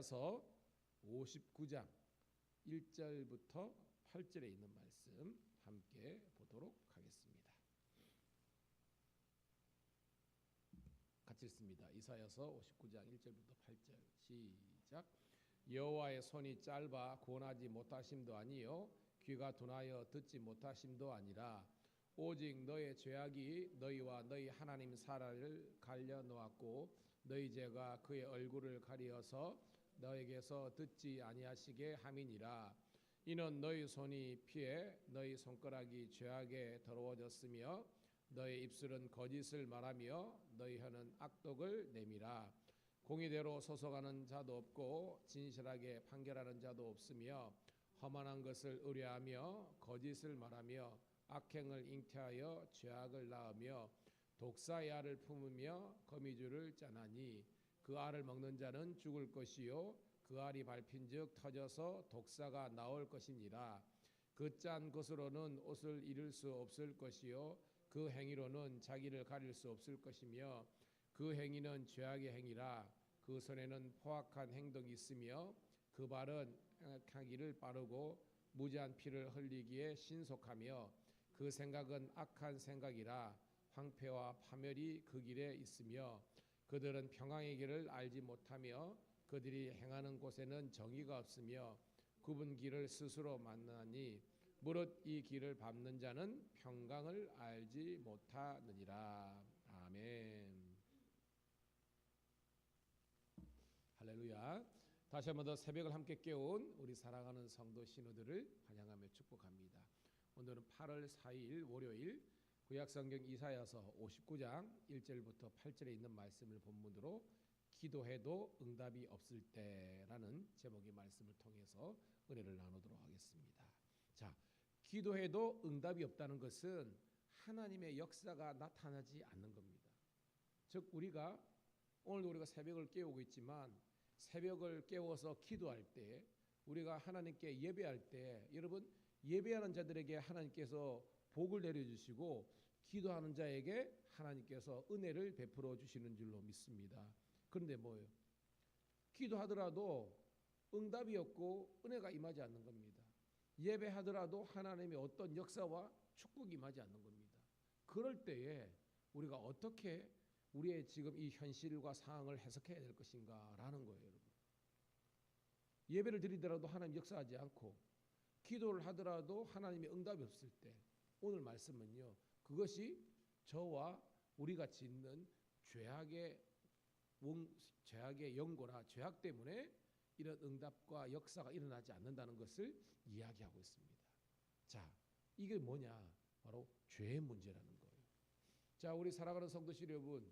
이사야서 59장 1절부터 8절에 있는 말씀 함께 보도록 하겠습니다. 같이 읽습니다. 이사야서 59장 1절부터 8절 시작. 여호와의 손이 짧아 구원하지 못하심도 아니요 귀가 둔하여 듣지 못하심도 아니라 오직 너의 죄악이 너희와 너희 하나님 사라를 갈려 놓았고 너희 죄가 그의 얼굴을 가리어서 너에게서 듣지 아니하시게 함이니라. 이는 너희 손이 피해 너희 손가락이 죄악에 더러워졌으며 너희 입술은 거짓을 말하며 너희 혀는 악독을 내밀어 공의대로 소속하는 자도 없고 진실하게 판결하는 자도 없으며 험한한 것을 의뢰하며 거짓을 말하며 악행을 잉태하여 죄악을 낳으며 독사의 알을 품으며 거미줄을 짜나니 그 알을 먹는 자는 죽을 것이요 그 알이 밟힌즉 터져서 독사가 나올 것이니라. 그 짠 것으로는 옷을 잃을 수 없을 것이요 그 행위로는 자기를 가릴 수 없을 것이며 그 행위는 죄악의 행위라. 그 손에는 포악한 행동이 있으며 그 발은 행하기를 빠르고 무지한 피를 흘리기에 신속하며 그 생각은 악한 생각이라. 황폐와 파멸이 그 길에 있으며 그들은 평강의 길을 알지 못하며 그들이 행하는 곳에는 정의가 없으며 굽은 길을 스스로 만나니 무릇 이 길을 밟는 자는 평강을 알지 못하느니라. 아멘. 할렐루야. 다시 한번 더 새벽을 함께 깨운 우리 사랑하는 성도 신우들을 환영하며 축복합니다. 오늘은 8월 4일 월요일 구약성경 이사야서 59장 1절부터 8절에 있는 말씀을 본문으로 기도해도 응답이 없을 때라는 제목의 말씀을 통해서 은혜를 나누도록 하겠습니다. 자, 기도해도 응답이 없다는 것은 하나님의 역사가 나타나지 않는 겁니다. 즉 오늘도 우리가 새벽을 깨우고 있지만 새벽을 깨워서 기도할 때 우리가 하나님께 예배할 때 여러분 예배하는 자들에게 하나님께서 복을 내려주시고 기도하는 자에게 하나님께서 은혜를 베풀어 주시는 줄로 믿습니다. 그런데 뭐예요? 기도하더라도 응답이 없고 은혜가 임하지 않는 겁니다. 예배하더라도 하나님의 어떤 역사와 축복이 임하지 않는 겁니다. 그럴 때에 우리가 어떻게 우리의 지금 이 현실과 상황을 해석해야 될 것인가 라는 거예요. 여러분. 예배를 드리더라도 하나님 역사하지 않고 기도를 하더라도 하나님의 응답이 없을 때 오늘 말씀은요, 그것이 저와 우리가 짓는 죄악의 연고라 죄악 때문에 이런 응답과 역사가 일어나지 않는다는 것을 이야기하고 있습니다. 자, 이게 뭐냐? 바로 죄의 문제라는 거예요. 자, 우리 사랑하는 성도실 여러분,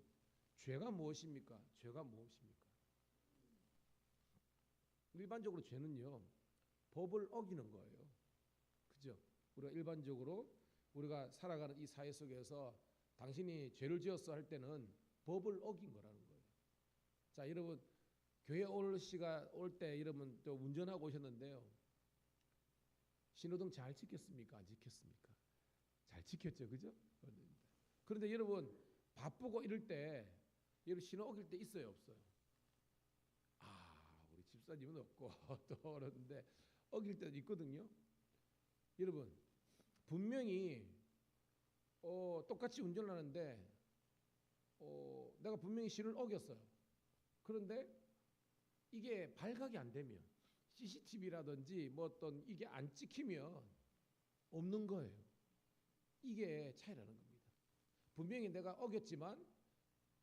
죄가 무엇입니까? 죄가 무엇입니까? 일반적으로 죄는요, 법을 어기는 거예요. 그죠? 우리가 일반적으로 우리가 살아가는 이 사회 속에서 당신이 죄를 지었어 할 때는 법을 어긴 거라는 거예요. 자, 여러분 교회 올 때 여러분 또 운전하고 오셨는데요. 신호등 잘 지켰습니까? 안 지켰습니까? 잘 지켰죠, 그죠? 그런데 여러분 바쁘고 이럴 때 여러분 신호 어길 때 있어요, 없어요? 우리 집사님은 없고 또 그러는데 어길 때도 있거든요. 여러분 분명히 똑같이 운전을 하는데 내가 분명히 신호를 어겼어요. 그런데 이게 발각이 안 되면 CCTV라든지 뭐 어떤 이게 안 찍히면 없는 거예요. 이게 차이라는 겁니다. 분명히 내가 어겼지만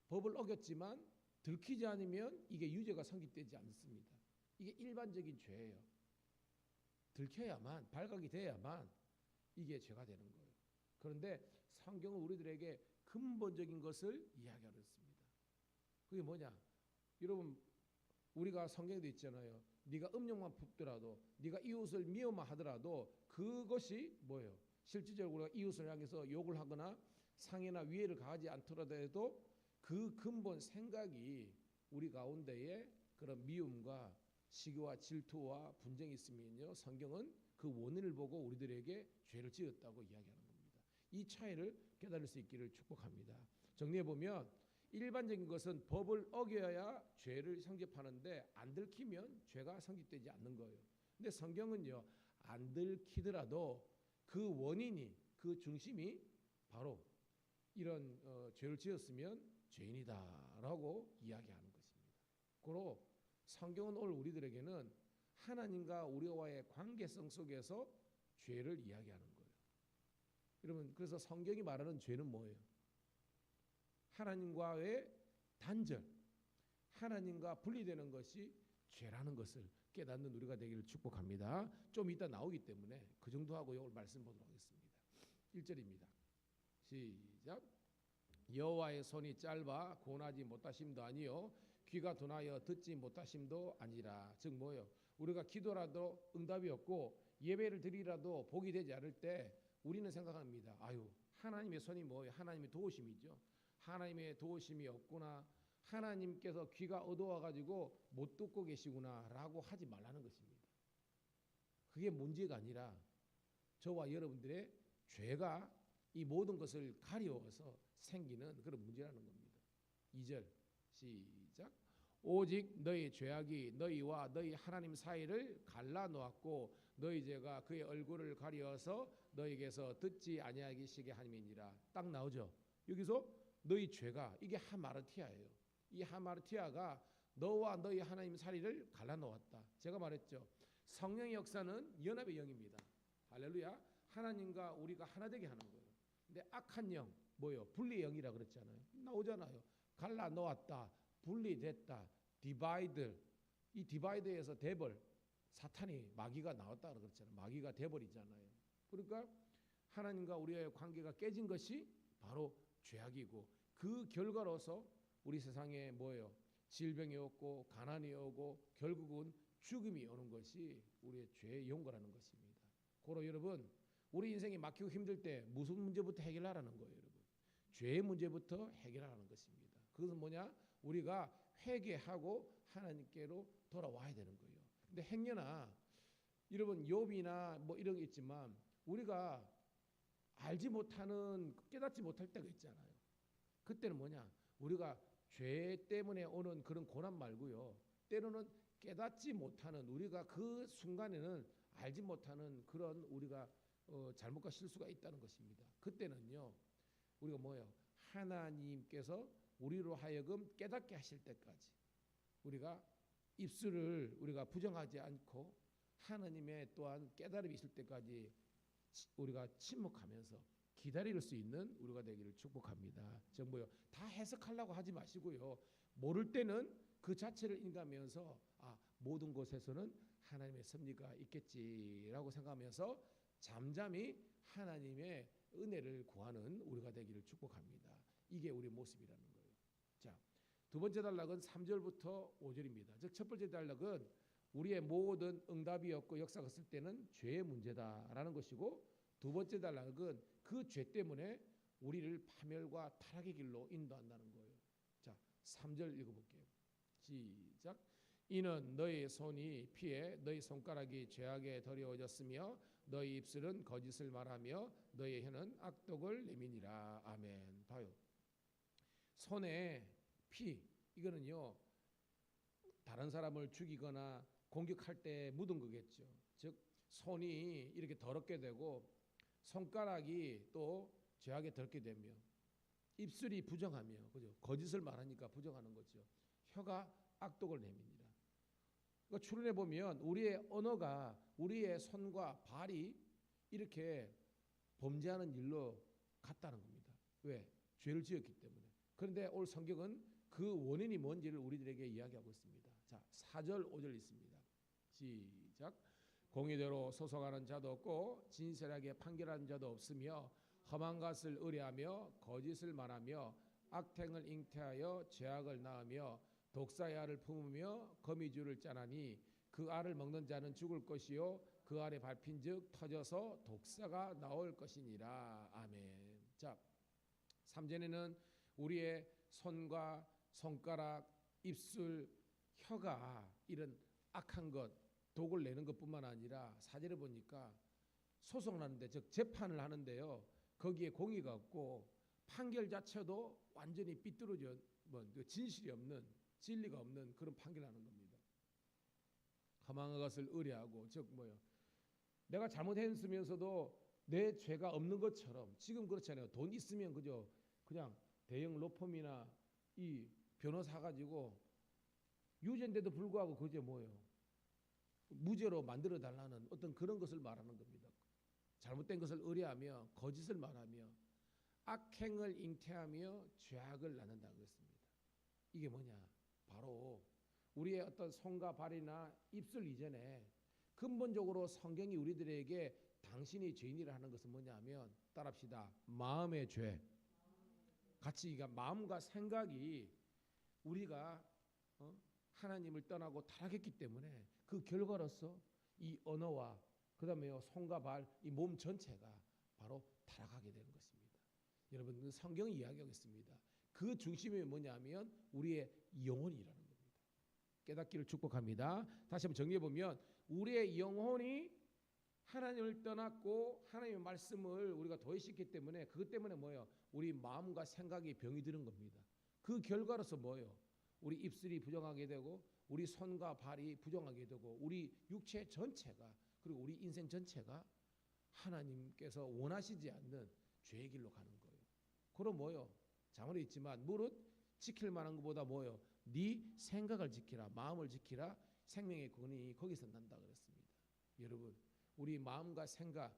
법을 어겼지만 들키지 않으면 이게 유죄가 성립되지 않습니다. 이게 일반적인 죄예요. 들켜야만 발각이 돼야만 이게 죄가 되는 거예요. 그런데 성경은 우리들에게 근본적인 것을 이야기하고 있습니다. 그게 뭐냐? 여러분 우리가 성경에도 있잖아요. 네가 음욕만 품더라도 네가 이웃을 미워만 하더라도 그것이 뭐예요? 실질적으로 우리가 이웃을 향해서 욕을 하거나 상해나 위해를 가하지 않더라도 그 근본 생각이 우리 가운데에 그런 미움과 시기와 질투와 분쟁이 있으면요, 성경은 그 원인을 보고 우리들에게 죄를 지었다고 이야기하는 겁니다. 이 차이를 깨달을 수 있기를 축복합니다. 정리해 보면 일반적인 것은 법을 어겨야 죄를 성립하는데 안 들키면 죄가 성립되지 않는 거예요. 근데 성경은요, 안 들키더라도 그 원인이, 그 중심이 바로 이런 죄를 지었으면 죄인이다라고 이야기하는 것입니다. 그로 성경은 오늘 우리들에게는 하나님과 우리와의 관계성 속에서 죄를 이야기하는 거예요. 여러분, 그래서 성경이 말하는 죄는 뭐예요? 하나님과의 단절, 하나님과 분리되는 것이 죄라는 것을 깨닫는 우리가 되기를 축복합니다. 좀 이따 나오기 때문에 그 정도 하고 오늘 말씀 보도록 하겠습니다. 1절입니다. 시작. 여호와의 손이 짧아 고나지 못하심도 아니요 귀가 둔하여 듣지 못하심도 아니라. 즉 뭐요? 우리가 기도라도 응답이 없고 예배를 드리라도 복이 되지 않을 때 우리는 생각합니다. 아유, 하나님의 손이 뭐예요? 하나님의 도우심이죠. 하나님의 도우심이 없구나. 하나님께서 귀가 어두워가지고 못 듣고 계시구나라고 하지 말라는 것입니다. 그게 문제가 아니라 저와 여러분들의 죄가 이 모든 것을 가려워서 생기는 그런 문제라는 겁니다. 2절 시작. 오직 너희 죄악이 너희와 너희 하나님 사이를 갈라놓았고 너희 죄가 그의 얼굴을 가려서 너희에게서 듣지 아니하시게 함이니라. 딱 나오죠. 여기서 너희 죄가, 이게 하마르티아예요. 이 하마르티아가 너와 너희 하나님 사이를 갈라놓았다. 제가 말했죠. 성령의 역사는 연합의 영입니다. 할렐루야. 하나님과 우리가 하나 되게 하는 거예요. 근데 악한 영, 뭐요? 분리의 영이라 그랬잖아요. 나오잖아요. 갈라놓았다, 분리됐다, 디바이드. 이 디바이드에서 데벌, 사탄이, 마귀가 나왔다 그랬잖아요. 마귀가 데벌이잖아요. 그러니까 하나님과 우리의 관계가 깨진 것이 바로 죄악이고, 그 결과로서 우리 세상에 뭐예요? 질병이 오고 가난이 오고 결국은 죽음이 오는 것이 우리의 죄의 연고라는 것입니다. 고로 여러분, 우리 인생이 막히고 힘들 때 무슨 문제부터 해결하라는 거예요, 여러분? 죄의 문제부터 해결하라는 것입니다. 그것은 뭐냐? 우리가 회개하고 하나님께로 돌아와야 되는 거예요. 근데 행여나 여러분 욥이나 뭐 이런 게 있지만 우리가 알지 못하는, 깨닫지 못할 때가 있잖아요. 그때는 뭐냐? 우리가 죄 때문에 오는 그런 고난 말고요. 때로는 깨닫지 못하는, 우리가 그 순간에는 알지 못하는 그런 우리가 잘못과 실수가 있다는 것입니다. 그때는요, 우리가 뭐예요? 하나님께서 우리로 하여금 깨닫게 하실 때까지 우리가 입술을 우리가 부정하지 않고 하나님의 또한 깨달음이 있을 때까지 우리가 침묵하면서 기다릴 수 있는 우리가 되기를 축복합니다. 즉 뭐요? 다 해석하려고 하지 마시고요. 모를 때는 그 자체를 인가하면서 모든 곳에서는 하나님의 섭리가 있겠지라고 생각하면서 잠잠히 하나님의 은혜를 구하는 우리가 되기를 축복합니다. 이게 우리의 모습이라는 거예요. 자, 두 번째 단락은 3절부터 5절입니다. 즉 첫 번째 단락은 우리의 모든 응답이 없고 역사가 없을 때는 죄의 문제다라는 것이고, 두 번째 단락은 그 죄 때문에 우리를 파멸과 타락의 길로 인도한다는 거예요. 자, 3절 읽어볼게요. 시작. 이는 너희 손이 피해 너희 손가락이 죄악에 더러워졌으며 너희 입술은 거짓을 말하며 너희 혀는 악독을 내미니라. 아멘. 봐요. 손에 피, 이거는요 다른 사람을 죽이거나 공격할 때 묻은 거겠죠. 즉 손이 이렇게 더럽게 되고 손가락이 또 죄악에 더럽게 되며 입술이 부정하며, 그죠? 거짓을 말하니까 부정하는 거죠. 혀가 악독을 내밉니다. 그러니까 추론해 보면 우리의 언어가, 우리의 손과 발이 이렇게 범죄하는 일로 같다는 겁니다. 왜? 죄를 지었기 때문에. 그런데 오늘 성경은 그 원인이 뭔지를 우리들에게 이야기하고 있습니다. 자, 4절 5절 있습니다. 시작. 공의대로 소송하는 자도 없고 진실하게 판결하는 자도 없으며 험한 것을 의뢰하며 거짓을 말하며 악행을 잉태하여 죄악을 낳으며 독사의 알을 품으며 거미줄을 짜나니 그 알을 먹는 자는 죽을 것이요 그 알에 밟힌즉 터져서 독사가 나올 것이니라. 아멘. 자, 3절에는 우리의 손과 손가락, 입술, 혀가 이런 악한 것, 독을 내는 것뿐만 아니라 4절에 보니까 소송하는데, 즉 재판을 하는데요, 거기에 공의가 없고 판결 자체도 완전히 삐뚤어져 진실이 없는 진리가 없는 그런 판결하는 겁니다. 허망한 것을 의뢰하고 즉 내가 잘못했으면서도 내 죄가 없는 것처럼 지금 그렇잖아요. 돈 있으면 그냥 대형 로펌이나 이 변호사 가지고 유죄인데도 불구하고 그게 무죄로 만들어 달라는 어떤 그런 것을 말하는 겁니다. 잘못된 것을 의뢰하며 거짓을 말하며 악행을 잉태하며 죄악을 낳는다고 했습니다. 이게 뭐냐? 바로 우리의 어떤 손과 발이나 입술 이전에 근본적으로 성경이 우리들에게 당신이 죄인이라 하는 것은 뭐냐면 따라합시다. 마음의 죄. 같이 마음과 생각이 우리가 하나님을 떠나고 타락했기 때문에 그 결과로서 이 언어와 그다음에 손과 발, 이 몸 전체가 바로 타락하게 되는 것입니다. 여러분 성경이 이야기하고 있습니다. 그 중심이 뭐냐면 우리의 영혼이라는 겁니다. 깨닫기를 축복합니다. 다시 한번 정리해 보면 우리의 영혼이 하나님을 떠났고 하나님의 말씀을 우리가 도외시켰기 때문에 그것 때문에 우리 마음과 생각이 병이 드는 겁니다. 그 결과로서 우리 입술이 부정하게 되고 우리 손과 발이 부정하게 되고 우리 육체 전체가 그리고 우리 인생 전체가 하나님께서 원하시지 않는 죄의 길로 가는 거예요. 그럼 자문에 있지만 무릇 지킬 만한 것보다 네 생각을 지키라, 마음을 지키라, 생명의 근원이 거기서 난다 그랬습니다. 여러분 우리 마음과 생각,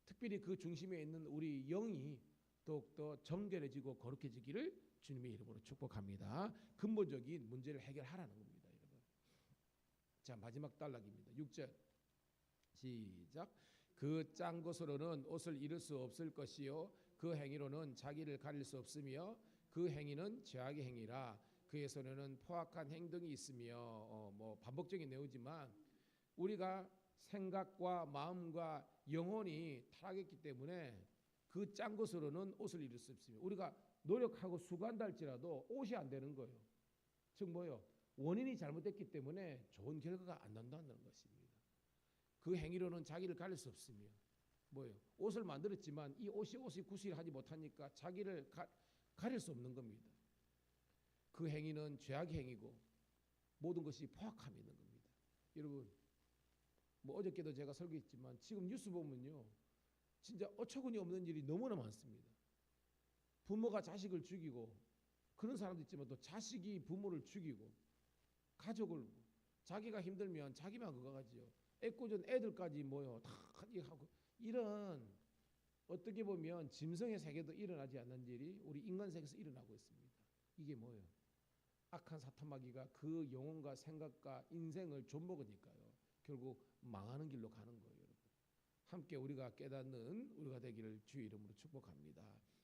특별히 그 중심에 있는 우리 영이 더욱더 정결해지고 거룩해지기를 주님의 이름으로 축복합니다. 근본적인 문제를 해결하라는 겁니다. 여러분. 자 마지막 단락입니다. 6절 시작. 그 짠 것으로는 옷을 잃을 수 없을 것이요 그 행위로는 자기를 가릴 수 없으며 그 행위는 죄악의 행위라. 그의 손에는 포악한 행동이 있으며 반복적인 내용이지만 우리가 생각과 마음과 영혼이 타락했기 때문에 그 짠 것으로는 옷을 잃을 수 없으며 우리가 노력하고 수고한다 할지라도 옷이 안 되는 거예요. 즉 원인이 잘못됐기 때문에 좋은 결과가 안 난다는 것입니다. 그 행위로는 자기를 가릴 수 없으며 옷을 만들었지만 이 옷이 구실하지 못하니까 자기를 가릴 수 없는 겁니다. 그 행위는 죄악의 행위고 모든 것이 포악함이 있는 겁니다. 여러분 어저께도 제가 설교했지만 지금 뉴스 보면요 진짜 어처구니 없는 일이 너무나 많습니다. 부모가 자식을 죽이고 그런 사람도 있지만 또 자식이 부모를 죽이고 가족을 자기가 힘들면 자기만 그거 가지요. 애꿎은 애들까지 다 하고 이런 어떻게 보면 짐승의 세계도 일어나지 않는 일이 우리 인간 세계에서 일어나고 있습니다. 이게 악한 사탄마귀가 그 영혼과 생각과 인생을 좀먹으니까요. 결국 망하는 길로 가는 거예요. 여러분. 함께 우리가 깨닫는 우리가 되기를 주의 이름으로 축복합니다.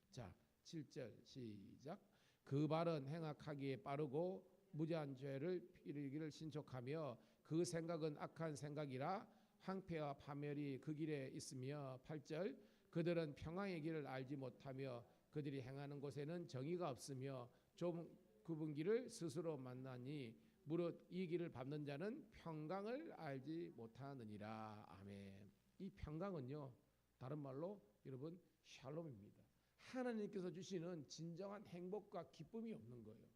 자 7절 시작. 그 발은 행악하기에 빠르고 무죄한 죄를 피르기를 신촉하며 그 생각은 악한 생각이라 황폐와 파멸이 그 길에 있으며 8절 그들은 평강의 길을 알지 못하며 그들이 행하는 곳에는 정의가 없으며 좁은 굽은 길을 스스로 만나니 무릇 이 길을 밟는 자는 평강을 알지 못하느니라. 아멘. 이 평강은요 다른 말로 여러분 샬롬입니다. 하나님께서 주시는 진정한 행복과 기쁨이 없는 거예요.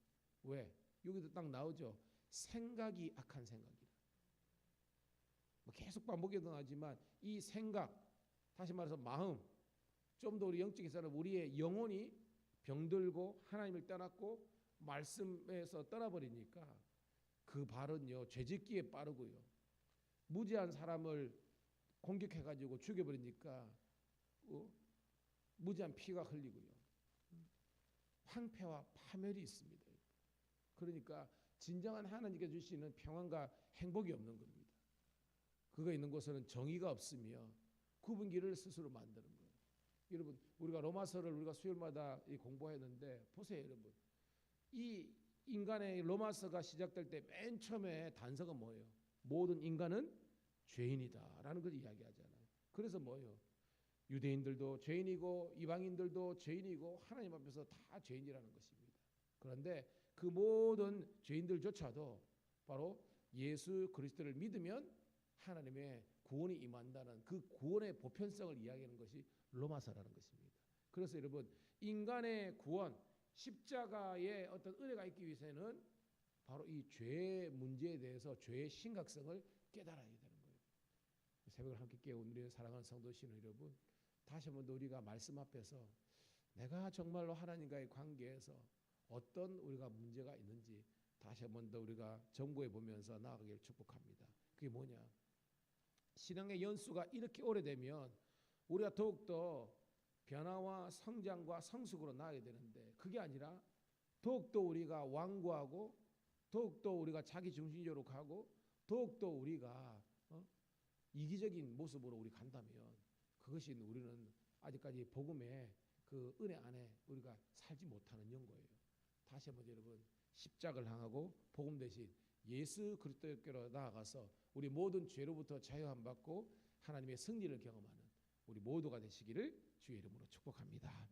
왜? 여기도 딱 나오죠. 생각이 악한 생각이라. 계속 반복해도 나지만 이 생각, 다시 말해서 마음, 좀 더 우리 영적인 사람 우리의 영혼이 병들고 하나님을 떠났고 말씀에서 떠나버리니까 그 발은요 죄짓기에 빠르고요 무지한 사람을 공격해가지고 죽여버리니까 무지한 피가 흘리고요 황폐와 파멸이 있습니다. 그러니까 진정한 하나님께 주시는 평안과 행복이 없는 겁니다. 그거 있는 곳에는 정의가 없으며 굽은 길을 스스로 만드는 거예요. 여러분 우리가 로마서를 우리가 수요일마다 공부했는데 보세요. 여러분 이 인간의 로마서가 시작될 때 맨 처음에 단서가 뭐예요? 모든 인간은 죄인이다 라는 걸 이야기하잖아요. 그래서 유대인들도 죄인이고 이방인들도 죄인이고 하나님 앞에서 다 죄인이라는 것입니다. 그런데 그 모든 죄인들조차도 바로 예수 그리스도를 믿으면 하나님의 구원이 임한다는 그 구원의 보편성을 이야기하는 것이 로마서라는 것입니다. 그래서 여러분 인간의 구원, 십자가의 어떤 은혜가 있기 위해서는 바로 이 죄의 문제에 대해서 죄의 심각성을 깨달아야 되는 거예요. 새벽을 함께 깨운 우리 사랑하는 성도신 여러분, 다시 한번 우리가 말씀 앞에서 내가 정말로 하나님과의 관계에서 어떤 우리가 문제가 있는지 다시 한번 더 우리가 점검해 보면서 나아가기를 축복합니다. 그게 뭐냐? 신앙의 연수가 이렇게 오래되면 우리가 더욱더 변화와 성장과 성숙으로 나아가게 되는데, 그게 아니라 더욱더 우리가 완고하고 더욱더 우리가 자기중심적으로 가고 더욱더 우리가 이기적인 모습으로 우리 간다면 그것이 우리는 아직까지 복음의 그 은혜 안에 우리가 살지 못하는 연고예요. 다시 한번 여러분, 십자가를 향하고 복음 대신 예수 그리스도께로 나아가서 우리 모든 죄로부터 자유함 받고 하나님의 승리를 경험하는 우리 모두가 되시기를 주의 이름으로 축복합니다.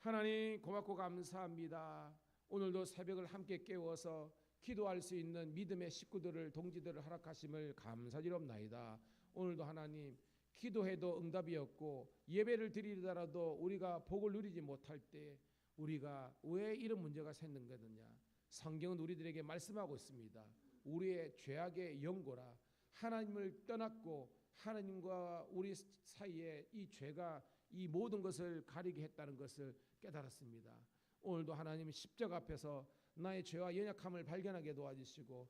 하나님 고맙고 감사합니다. 오늘도 새벽을 함께 깨워서 기도할 수 있는 믿음의 식구들을 동지들을 허락하심을 감사드리옵나이다. 오늘도 하나님 기도해도 응답이 없고 예배를 드리더라도 우리가 복을 누리지 못할 때 우리가 왜 이런 문제가 생긴 거느냐? 성경은 우리들에게 말씀하고 있습니다. 우리의 죄악의 연고라, 하나님을 떠났고 하나님과 우리 사이에 이 죄가 이 모든 것을 가리게 했다는 것을 깨달았습니다. 오늘도 하나님 십자가 앞에서 나의 죄와 연약함을 발견하게 도와주시고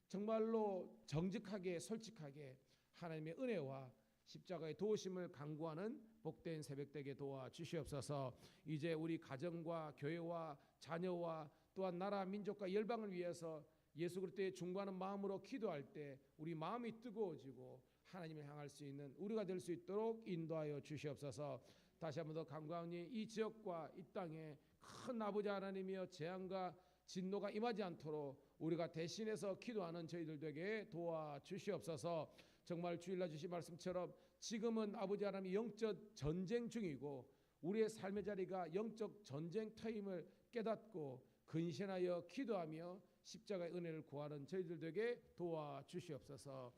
정말로 정직하게 솔직하게 하나님의 은혜와 십자가의 도우심을 간구하는 복된 새벽 되게 도와주시옵소서. 이제 우리 가정과 교회와 자녀와 또한 나라 민족과 열방을 위해서 예수 그리스도의 중보하는 마음으로 기도할 때 우리 마음이 뜨거워지고 하나님을 향할 수 있는 우리가 될 수 있도록 인도하여 주시옵소서. 다시 한번 더 간구하오니 이 지역과 이 땅에 큰 아버지 하나님이여 재앙과 진노가 임하지 않도록 우리가 대신해서 기도하는 저희들 되게 도와주시옵소서. 정말 주일날 주신 말씀처럼 지금은 아버지 하나님이 영적 전쟁 중이고 우리의 삶의 자리가 영적 전쟁터임을 깨닫고 근신하여 기도하며 십자가의 은혜를 구하는 저희들 되게 도와주시옵소서.